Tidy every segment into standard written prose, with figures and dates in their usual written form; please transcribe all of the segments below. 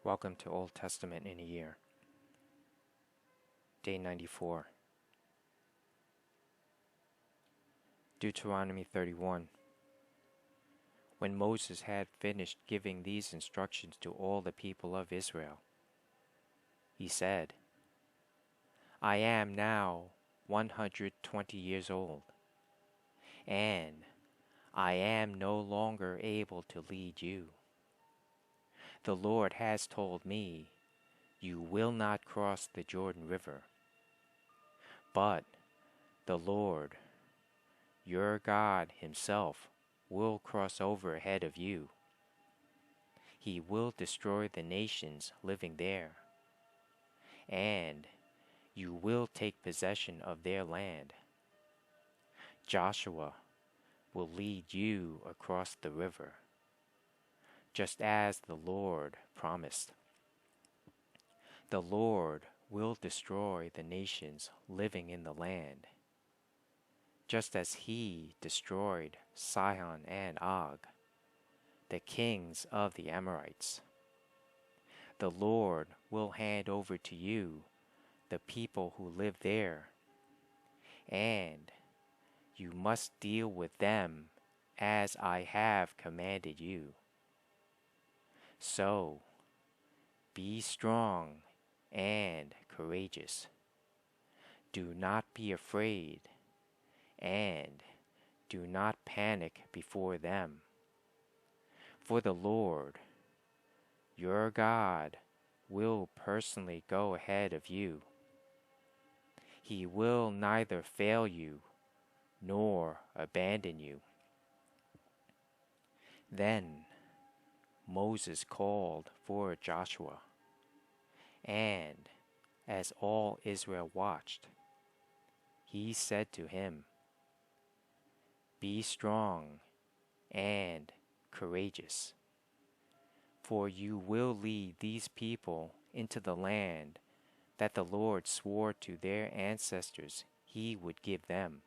Welcome to Old Testament in a Year. Day 94. Deuteronomy 31. When Moses had finished giving these instructions to all the people of Israel, he said, I am now 120 years old, and I am no longer able to lead you. The Lord has told me, you will not cross the Jordan River. But the Lord, your God himself, will cross over ahead of you. He will destroy the nations living there, and you will take possession of their land. Joshua will lead you across the river, just as the Lord promised. The Lord will destroy the nations living in the land, just as he destroyed Sihon and Og, the kings of the Amorites. The Lord will hand over to you the people who live there, and you must deal with them as I have commanded you. So, be strong and courageous. Do not be afraid, and do not panic before them. For the Lord, your God, will personally go ahead of you. He will neither fail you nor abandon you. Then Moses called for Joshua, and as all Israel watched, he said to him, Be strong and courageous, for you will lead these people into the land that the Lord swore to their ancestors he would give them.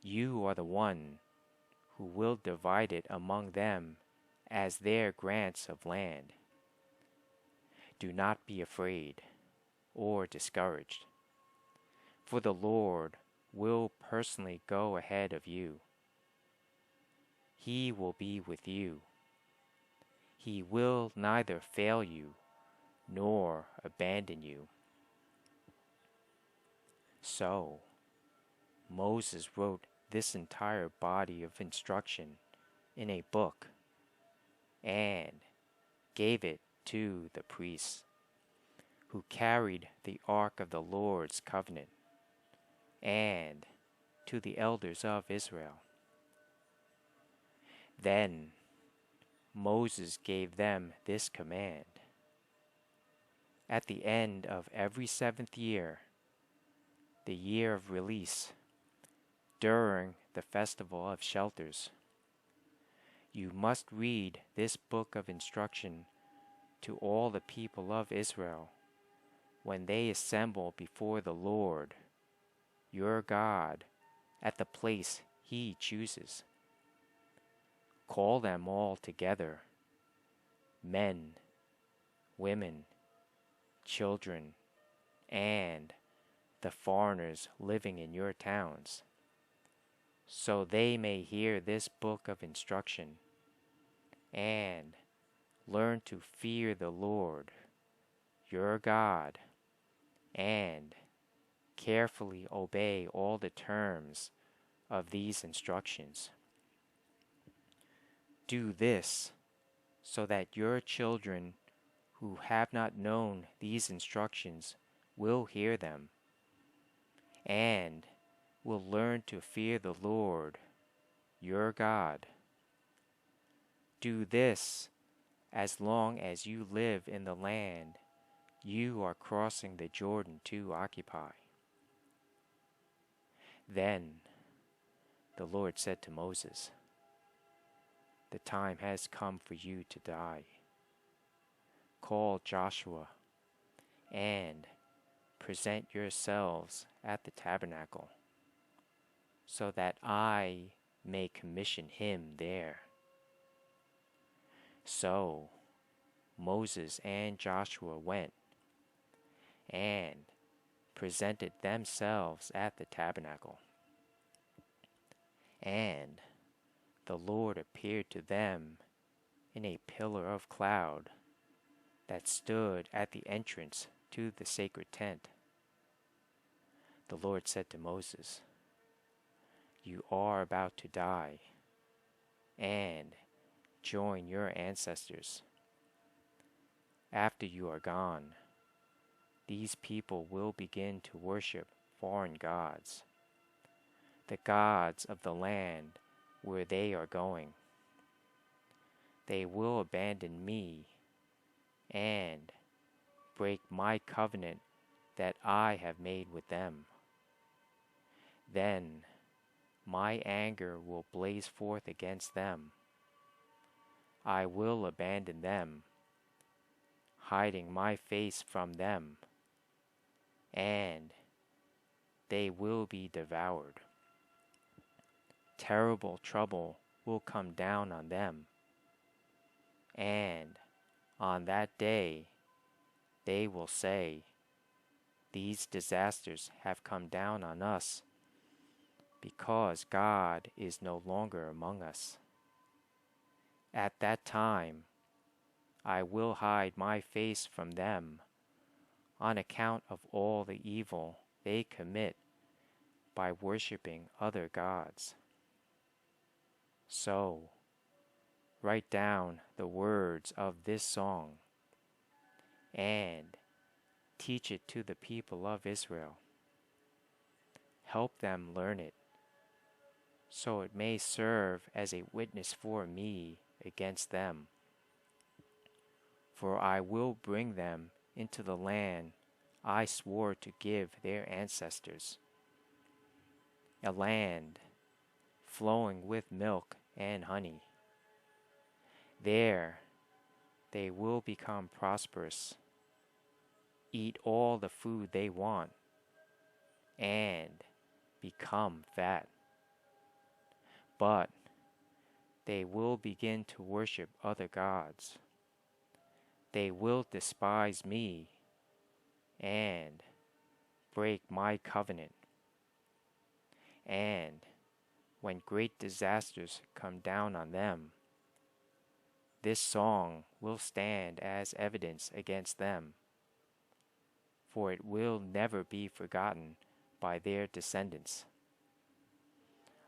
You are the one who will divide it among them as their grants of land. Do not be afraid or discouraged, for the Lord will personally go ahead of you. He will be with you. He will neither fail you nor abandon you. So, Moses wrote this entire body of instruction in a book and gave it to the priests who carried the ark of the Lord's covenant, and to the elders of Israel. Then Moses gave them this command. At the end of every 7th year, the year of release, during the festival of shelters, you must read this book of instruction to all the people of Israel when they assemble before the Lord, your God, at the place he chooses. Call them all together, men, women, children, and the foreigners living in your towns, so they may hear this book of instruction and learn to fear the Lord, your God, and carefully obey all the terms of these instructions. Do this so that your children who have not known these instructions will hear them and will learn to fear the Lord, your God. Do this as long as you live in the land you are crossing the Jordan to occupy. Then the Lord said to Moses, The time has come for you to die. Call Joshua and present yourselves at the tabernacle, so that I may commission him there. So Moses and Joshua went and presented themselves at the tabernacle. And the Lord appeared to them in a pillar of cloud that stood at the entrance to the sacred tent. The Lord said to Moses, "You are about to die and join your ancestors. After you are gone, these people will begin to worship foreign gods, the gods of the land where they are going. They will abandon me and break my covenant that I have made with them. Then my anger will blaze forth against them. I will abandon them, hiding my face from them, and they will be devoured. Terrible trouble will come down on them, and on that day they will say, 'These disasters have come down on us because God is no longer among us.' At that time I will hide my face from them on account of all the evil they commit by worshiping other gods. So, write down the words of this song and teach it to the people of Israel. Help them learn it, so it may serve as a witness for me against them. For I will bring them into the land I swore to give their ancestors, a land flowing with milk and honey. There they will become prosperous, eat all the food they want, and become fat. But they will begin to worship other gods. They will despise me and break my covenant. And when great disasters come down on them, this song will stand as evidence against them, for it will never be forgotten by their descendants.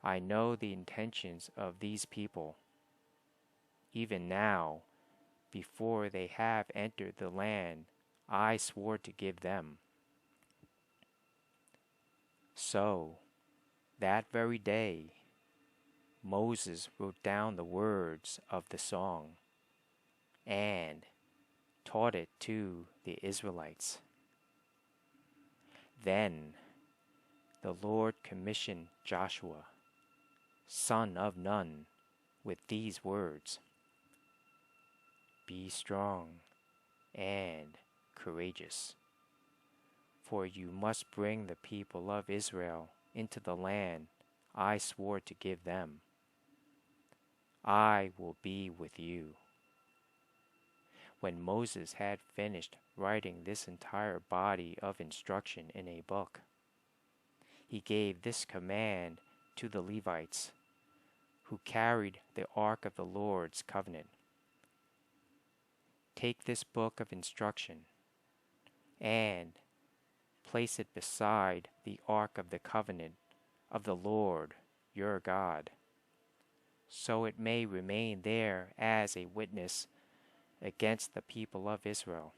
I know the intentions of these people, even now, before they have entered the land I swore to give them." So, that very day, Moses wrote down the words of the song and taught it to the Israelites. Then the Lord commissioned Joshua, son of Nun, with these words: "Be strong and courageous, for you must bring the people of Israel into the land I swore to give them. I will be with you." When Moses had finished writing this entire body of instruction in a book, he gave this command to the Levites, who carried the ark of the Lord's covenant: "Take this book of instruction and place it beside the ark of the covenant of the Lord your God, so it may remain there as a witness against the people of Israel.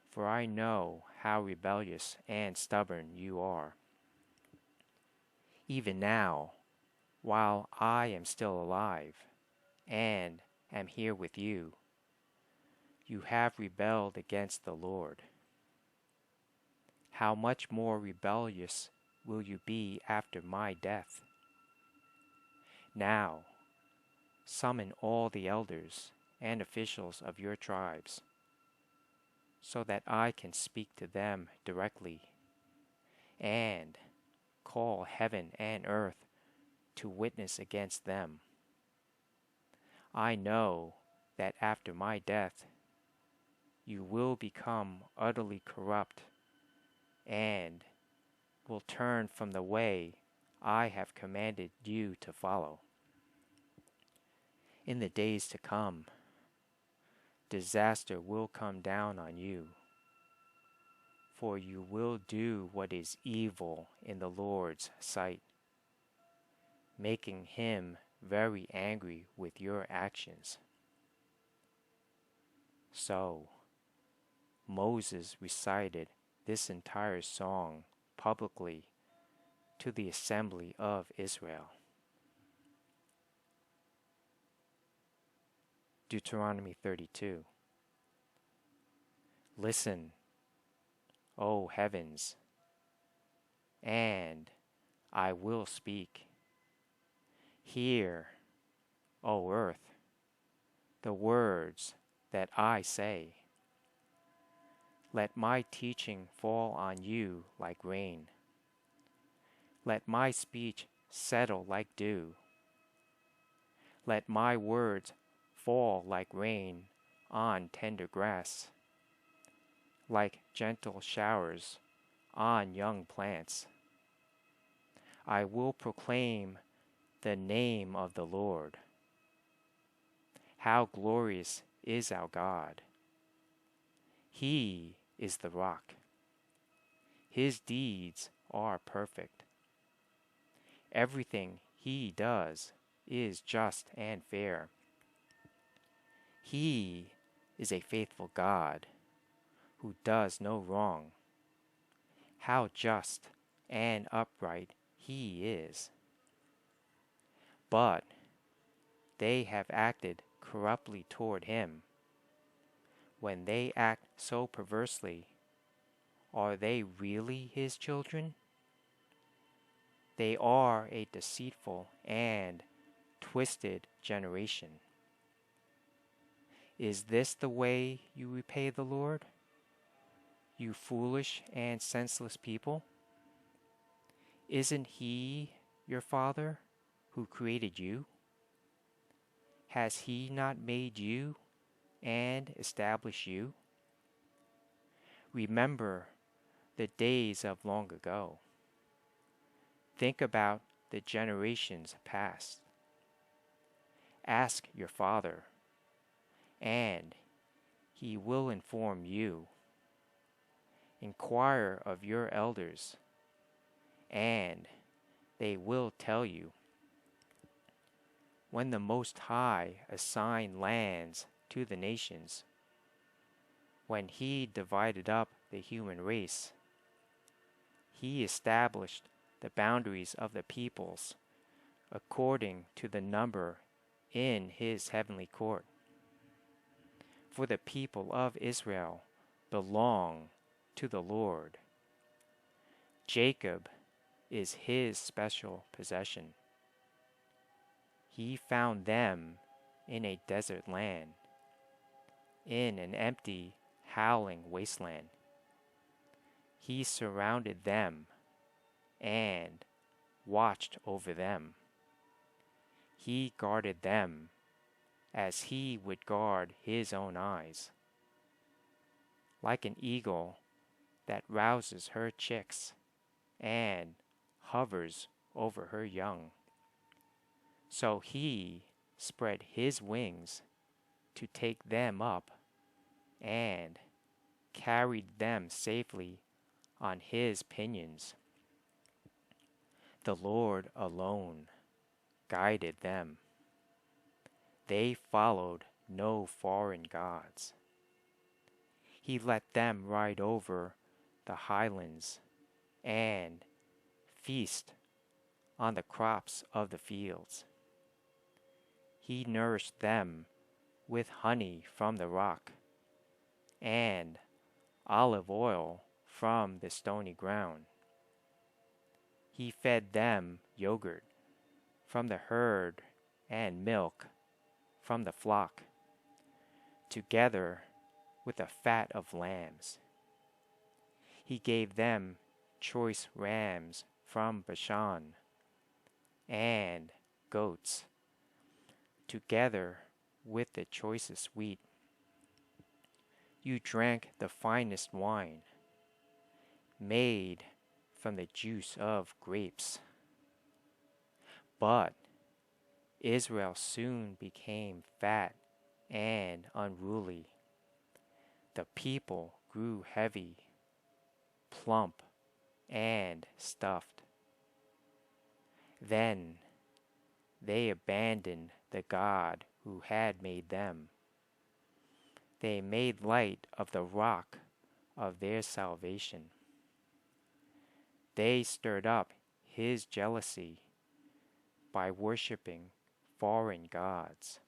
For I know how rebellious and stubborn you are. Even now, while I am still alive and am here with you, you have rebelled against the Lord. How much more rebellious will you be after my death? Now, summon all the elders and officials of your tribes, so that I can speak to them directly, and call heaven and earth to witness against them. I know that after my death you will become utterly corrupt and will turn from the way I have commanded you to follow. In the days to come, disaster will come down on you, for you will do what is evil in the Lord's sight, making him very angry with your actions. So, Moses recited this entire song publicly to the assembly of Israel. Deuteronomy 32. Listen, O heavens, and I will speak. Hear, O earth, the words that I say. Let my teaching fall on you like rain. Let my speech settle like dew. Let my words fall like rain on tender grass, like gentle showers on young plants. I will proclaim the name of the Lord. How glorious is our God! He is the rock. His deeds are perfect. Everything he does is just and fair. He is a faithful God who does no wrong. How just and upright he is. But they have acted corruptly toward him. When they act so perversely, are they really his children? They are a deceitful and twisted generation. Is this the way you repay the Lord, you foolish and senseless people? Isn't he your Father who created you? Has he not made you and established you? Remember the days of long ago. Think about the generations past. Ask your father, and he will inform you. Inquire of your elders, and they will tell you. When the Most High assigned lands to the nations, when he divided up the human race, he established the boundaries of the peoples according to the number in his heavenly court. For the people of Israel belong to the Lord. Jacob is his special possession. He found them in a desert land, in an empty, howling wasteland. He surrounded them and watched over them. He guarded them as he would guard his own eyes. Like an eagle that rouses her chicks and hovers over her young, so he spread his wings to take them up and carried them safely on his pinions. The Lord alone guided them. They followed no foreign gods. He let them ride over the highlands and feast on the crops of the fields. He nourished them with honey from the rock and olive oil from the stony ground. He fed them yogurt from the herd and milk from the flock, together with the fat of lambs. He gave them choice rams from Bashan and goats, together with the choicest wheat. You drank the finest wine, made from the juice of grapes. But Israel soon became fat and unruly. The people grew heavy, plump, and stuffed. Then they abandoned the God who had made them. They made light of the rock of their salvation. They stirred up his jealousy by worshiping foreign gods.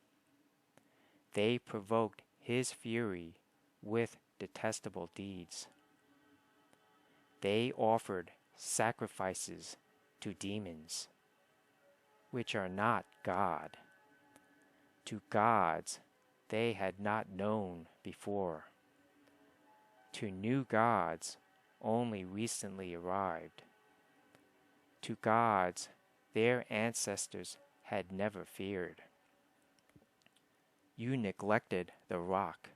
They provoked his fury with detestable deeds. They offered sacrifices to demons, which are not God, to gods they had not known before, to new gods only recently arrived, to gods their ancestors had never feared. You neglected the rock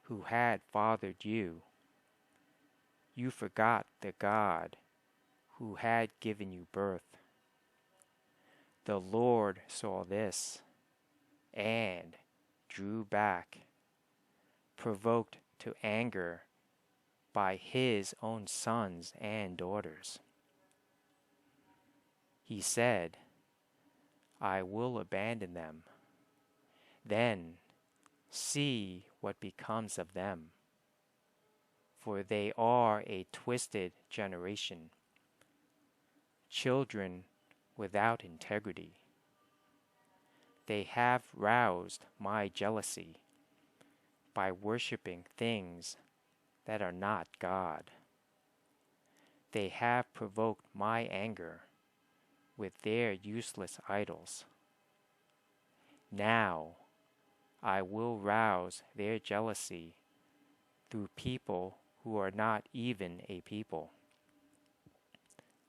who had fathered you. You forgot the God who had given you birth. The Lord saw this and drew back, provoked to anger by his own sons and daughters. He said, I will abandon them. Then see what becomes of them. For they are a twisted generation, children without integrity. They have roused my jealousy by worshiping things that are not God. They have provoked my anger with their useless idols. Now I will rouse their jealousy through people who are not even a people.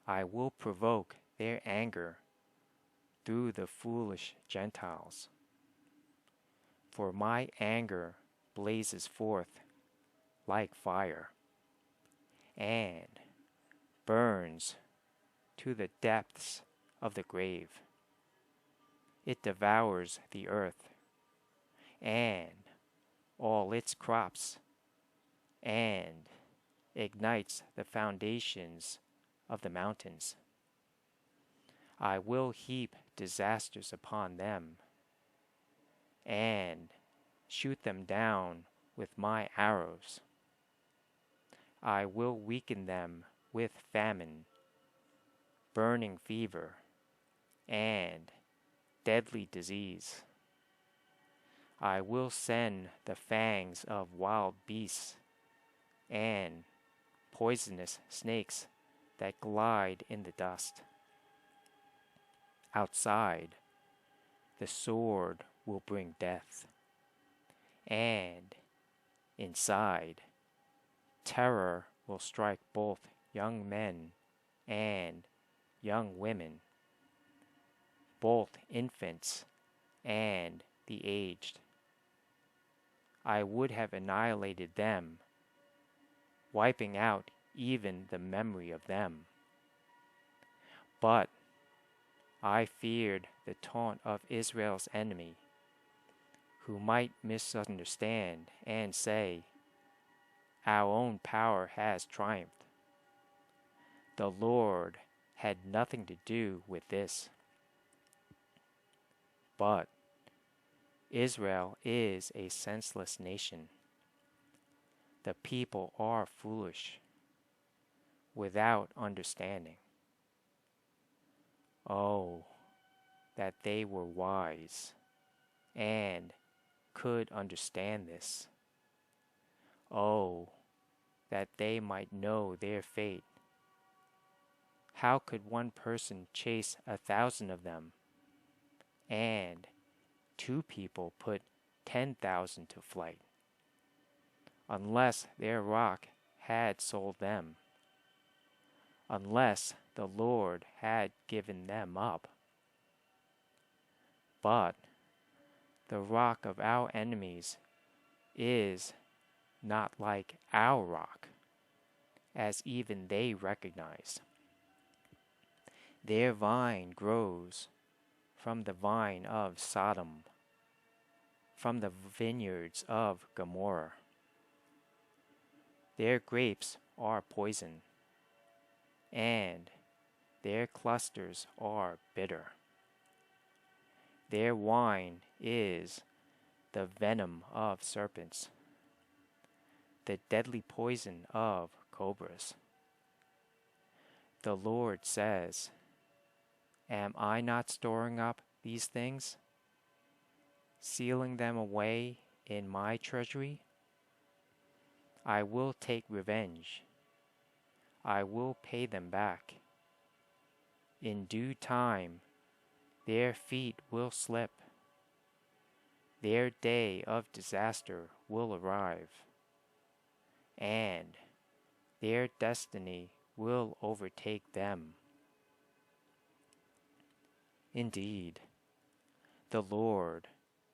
I will provoke their anger through the foolish Gentiles. For my anger blazes forth like fire and burns to the depths of the grave. It devours the earth and all its crops and ignites the foundations of the mountains. I will heap disasters upon them and shoot them down with my arrows. I will weaken them with famine, burning fever, and deadly disease. I will send the fangs of wild beasts and poisonous snakes that glide in the dust. Outside, the sword will bring death, and inside, terror will strike both young men and young women, both infants and the aged. I would have annihilated them, wiping out even the memory of them. But I feared the taunt of Israel's enemy, who might misunderstand and say, our own power has triumphed. The Lord had nothing to do with this. But Israel is a senseless nation. The people are foolish, without understanding. Oh, that they were wise and could understand this. Oh, that they might know their fate. How could one person chase 1,000 of them, and 2 people put 10,000 to flight, unless their rock had sold them, unless the Lord had given them up? But the rock of our enemies is not like our rock, as even they recognize. Their vine grows from the vine of Sodom, from the vineyards of Gomorrah. Their grapes are poison, and their clusters are bitter. Their wine is the venom of serpents, the deadly poison of cobras. The Lord says, am I not storing up these things, sealing them away in my treasury? I will take revenge. I will pay them back. In due time, their feet will slip. Their day of disaster will arrive, and their destiny will overtake them. Indeed, the Lord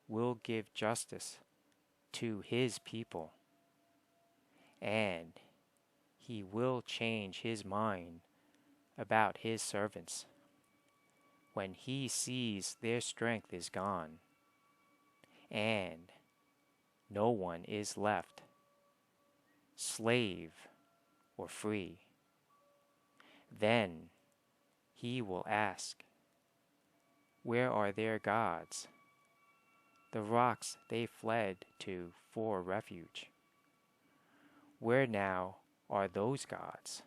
will give justice to his people, and he will change his mind about his servants when he sees their strength is gone, and no one is left, slave or free. Then he will ask, where are their gods, the rocks they fled to for refuge? Where now are those gods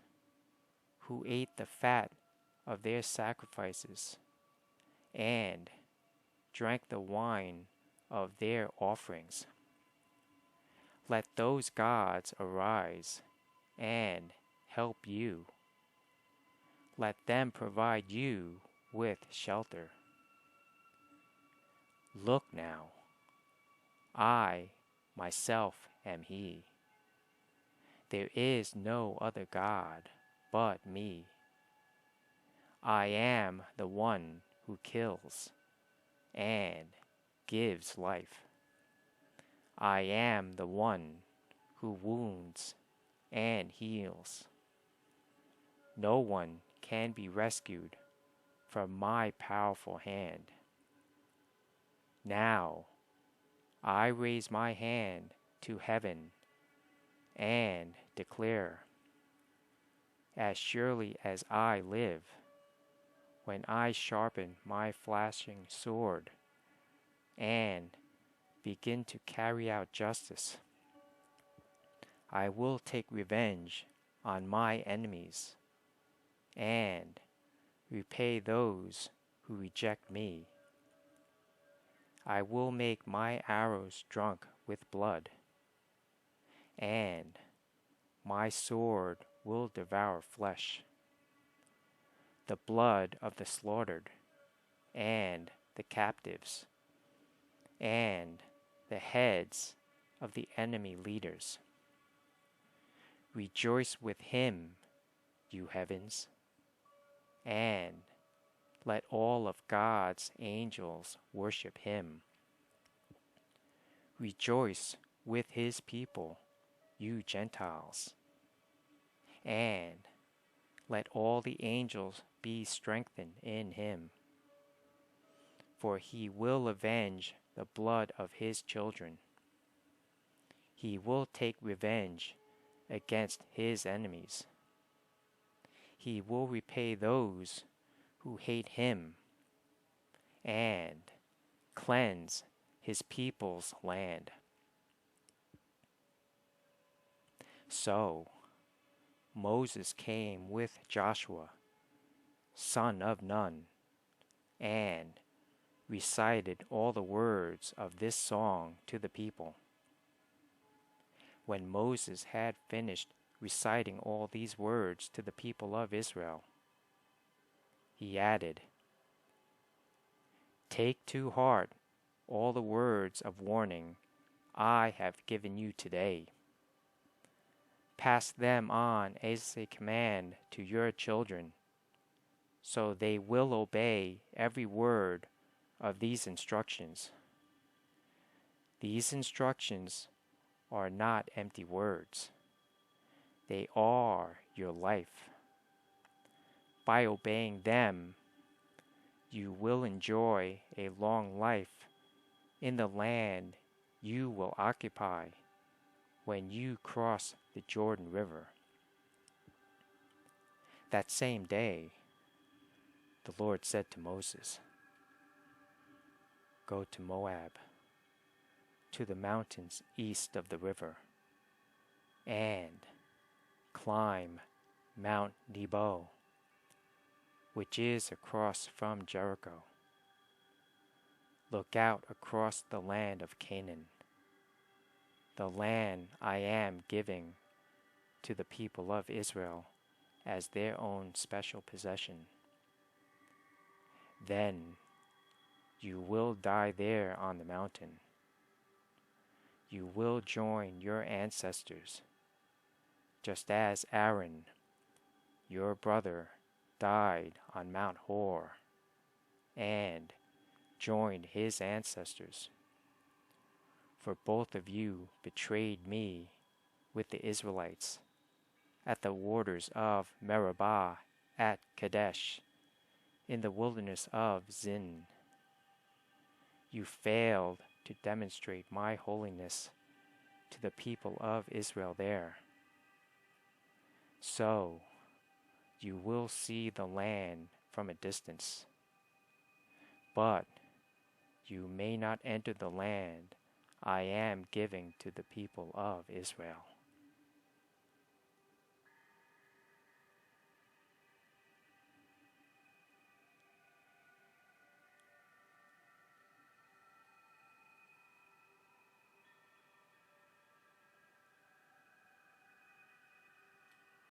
who ate the fat of their sacrifices and drank the wine of their offerings? Let those gods arise and help you. Let them provide you with shelter. Look now, I myself am He. There is no other God but me. I am the one who kills and gives life. I am the one who wounds and heals. No one can be rescued from my powerful hand. Now I raise my hand to heaven and declare, as surely as I live, when I sharpen my flashing sword and begin to carry out justice, I will take revenge on my enemies and repay those who reject me. I will make my arrows drunk with blood, and my sword will devour flesh, the blood of the slaughtered and the captives, and the heads of the enemy leaders. Rejoice with him, you heavens, and let all of God's angels worship him. Rejoice with his people, you Gentiles, and let all the angels be strengthened in him. For he will avenge the blood of his children. He will take revenge against his enemies. He will repay those who hate him and cleanse his people's land. So Moses came with Joshua, son of Nun, and recited all the words of this song to the people. When Moses had finished reciting all these words to the people of Israel, he added, "Take to heart all the words of warning I have given you today. Pass them on as a command to your children, so they will obey every word of these instructions. These instructions are not empty words. They are your life. By obeying them, you will enjoy a long life in the land you will occupy when you cross the Jordan River. That same day, the Lord said to Moses, "Go to Moab, to the mountains east of the river, and climb Mount Nebo, which is across from Jericho. Look out across the land of Canaan, the land I am giving to the people of Israel as their own special possession. Then you will die there on the mountain. You will join your ancestors, just as Aaron, your brother, died on Mount Hor and joined his ancestors. For both of you betrayed me with the Israelites at the waters of Meribah at Kadesh, in the wilderness of Zin. You failed to demonstrate my holiness to the people of Israel there. So you will see the land from a distance, but you may not enter the land I am giving to the people of Israel."